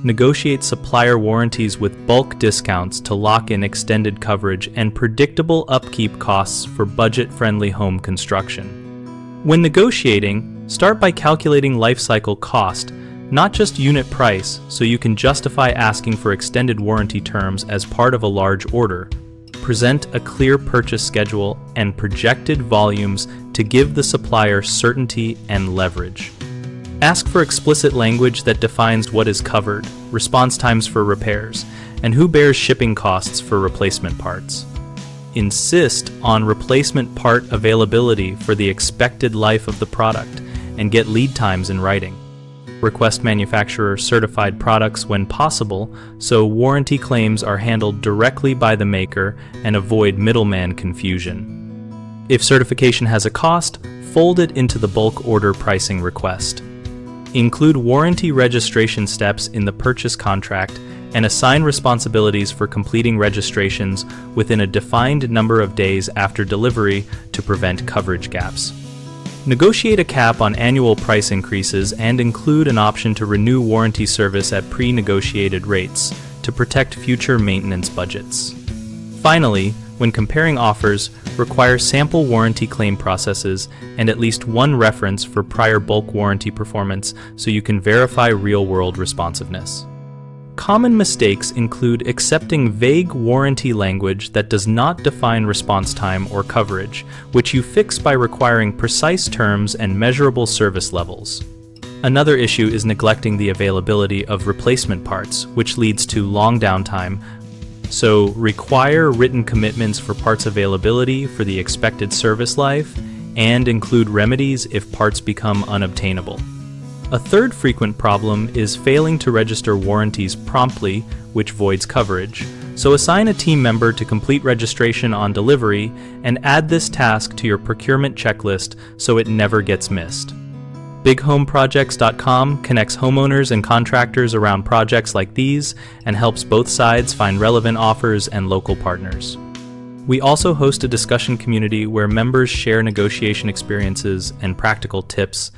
Negotiate supplier warranties with bulk discounts to lock in extended coverage and predictable upkeep costs for budget-friendly home construction. When negotiating, start by calculating lifecycle cost, not just unit price, so you can justify asking for extended warranty terms as part of a large order. Present a clear purchase schedule and projected volumes to give the supplier certainty and leverage. Ask for explicit language that defines what is covered, response times for repairs, and who bears shipping costs for replacement parts. Insist on replacement part availability for the expected life of the product and get lead times in writing. Request manufacturer-certified products when possible, so warranty claims are handled directly by the maker and avoid middleman confusion. If certification has a cost, fold it into the bulk order pricing request. Include warranty registration steps in the purchase contract and assign responsibilities for completing registrations within a defined number of days after delivery to prevent coverage gaps. Negotiate a cap on annual price increases and include an option to renew warranty service at pre-negotiated rates to protect future maintenance budgets. Finally, when comparing offers, require sample warranty claim processes and at least one reference for prior bulk warranty performance so you can verify real-world responsiveness. Common mistakes include accepting vague warranty language that does not define response time or coverage, which you fix by requiring precise terms and measurable service levels. Another issue is neglecting the availability of replacement parts, which leads to long downtime. So, require written commitments for parts availability for the expected service life, and include remedies if parts become unobtainable. A third frequent problem is failing to register warranties promptly, which voids coverage. So assign a team member to complete registration on delivery and add this task to your procurement checklist so it never gets missed. BigHomeProjects.com connects homeowners and contractors around projects like these and helps both sides find relevant offers and local partners. We also host a discussion community where members share negotiation experiences and practical tips